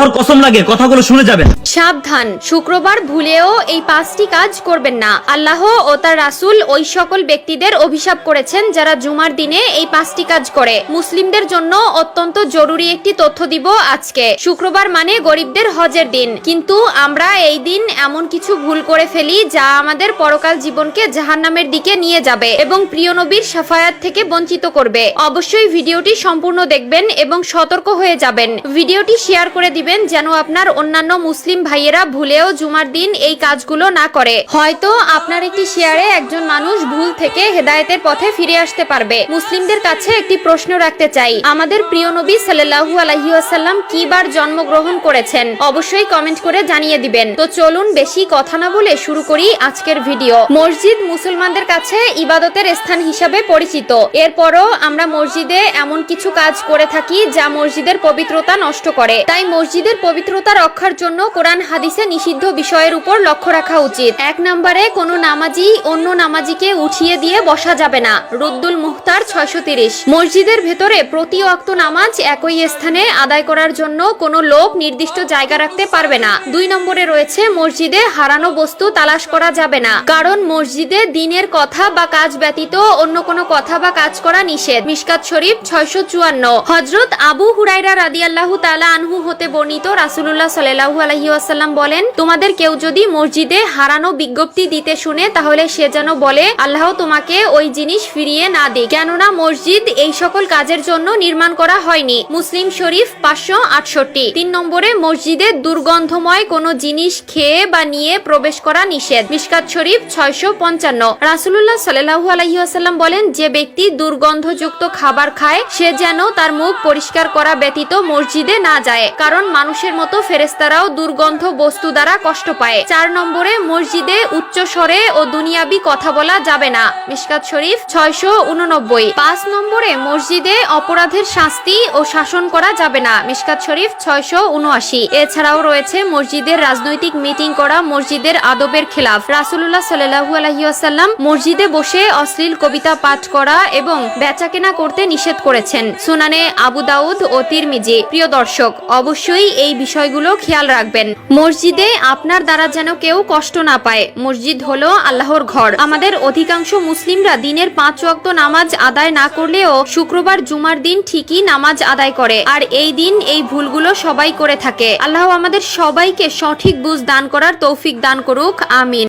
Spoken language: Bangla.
আল্লাহর কসম লাগে কথাগুলো শুনে যাবেন। সাবধান, শুক্রবার ভুলেও এই 5টি কাজ করবেন না। আল্লাহ ও তার রাসূল ওই সকল ব্যক্তিদের অভিশাপ করেছেন যারা জুমার দিনে এই 5টি কাজ করে। মুসলিমদের জন্য অত্যন্ত জরুরি একটি তথ্য দিব আজকে। শুক্রবার মানে গরিবদের হজের দিন, কিন্তু আমরা এই দিন এমন কিছু ভুল করে ফেলি যা আমাদের পরকাল জীবনকে জাহান্নামের দিকে নিয়ে যাবে এবং প্রিয় নবীর শাফায়াত থেকে বঞ্চিত করবে। অবশ্যই ভিডিওটি সম্পূর্ণ দেখবেন এবং সতর্ক হয়ে যাবেন। ভিডিওটি শেয়ার করে দিবেন যেন আপনার অন্যান্য মুসলিম ভাইয়েরা ভুলেও জুমার দিন এই কাজগুলো না করে। হয়তো আপনার একটি শেয়ারে একজন মানুষ ভুল থেকে হেদায়েতের পথে ফিরে আসতে পারবে। মুসলিমদের কাছে একটি প্রশ্ন রাখতে চাই, আমাদের প্রিয় নবী সাল্লাল্লাহু আলাইহি ওয়াসাল্লাম কি বার জন্মগ্রহণ করেছেন? অবশ্যই কমেন্ট করে জানিয়ে দিবেন। তো চলুন বেশি কথা না বলে শুরু করি আজকের ভিডিও। মসজিদ মুসলমানদের কাছে ইবাদতের স্থান হিসাবে পরিচিত। এরপরও আমরা মসজিদে এমন কিছু কাজ করে থাকি যা মসজিদের পবিত্রতা নষ্ট করে। তাই মসজিদের পবিত্রতা রক্ষার জন্য কোরআন হাদিসে নিষিদ্ধ বিষয়ের উপর লক্ষ্য রাখা উচিত। 1 নম্বরে কোনো নামাজি অন্য নামাজিকে উঠিয়ে দিয়ে বসা যাবে না। রুদ্দুল মুখতার 630। মসজিদের ভেতরে প্রতি ওয়াক্ত নামাজ একই স্থানে আদায় করার জন্য কোনো লোক নির্দিষ্ট জায়গা রাখতে পারবে না। 2 নম্বরে রয়েছে মসজিদে হারানো বস্তু তালাশ করা যাবে না, কারণ মসজিদে দ্বীনের কথা বা কাজ ব্যতীত অন্য কোনো কথা বা কাজ করা নিষেধ। মিশকাত শরীফ 654। হযরত আবু হুরায়রা রাদিয়াল্লাহু তাআলা আনহু হতে বর্ণিত, রাসূলুল্লাহ সাল্লাল্লাহু আলাইহি ওয়াসাল্লাম বলেন, তোমাদের কেউ যদি মসজিদে হারানো বিজ্ঞপ্তি দিতে শুনে তাহলে সে যেন বলে, আল্লাহ তোমাকে ওই জিনিস ফিরিয়ে না দিক, কেননা মসজিদ এই সকল কাজের জন্য নির্মাণ করা হয়নি। মুসলিম শরীফ 568। 3 নম্বরে মসজিদে দুর্গন্ধময় কোনো জিনিস খেয়ে বা নিয়ে প্রবেশ করা নিষেধ। মিশকাত শরীফ 655। রাসূলুল্লাহ সাল্লাল্লাহু আলাইহি ওয়াসাল্লাম বলেন, যে ব্যক্তি দুর্গন্ধযুক্ত খাবার খায় সে যেন তার মুখ পরিষ্কার করা ব্যতীত মসজিদে না যায়, কারণ মানুষের মতো ফেরেশতারাও দুর্গন্ধ বস্তু দ্বারা কষ্ট পায়। 4 নম্বরে মসজিদে উচ্চ স্বরে ও দুনিয়াবি কথা বলা যাবে না। মিশকাত শরীফ 689। 5 নম্বরে মসজিদে অপরাধের শাস্তি ও শাসন করা যাবে না। মিশকাত শরীফ 679। এছাড়াও রয়েছে মসজিদের রাজনৈতিক মিটিং করা মসজিদের আদবের খেলাফ। রাসূলুল্লাহ সাল্লাল্লাহু আলাইহি ওয়াসাল্লাম মসজিদে বসে অশ্লীল কবিতা পাঠ করা এবং বেচাকেনা করতে নিষেধ করেছেন। সুনানে আবু দাউদ ও তিরমিজি। প্রিয় দর্শক, অবশ্যই এই বিষয়গুলো খেয়াল রাখবেন। মসজিদে আপনার দ্বারা যেন কেউ কষ্ট না পায়। মসজিদ হলো আল্লাহর ঘর। আমাদের অধিকাংশ মুসলিমরা দিনের 5 ওয়াক্ত নামাজ আদায় না করলেও শুক্রবার জুমার দিন ঠিকই নামাজ আদায় করে, আর এই দিন এই ভুলগুলো সবাই করে থাকে। আল্লাহ আমাদের সবাইকে সঠিক বুঝ দান করার তৌফিক দান করুক, আমিন।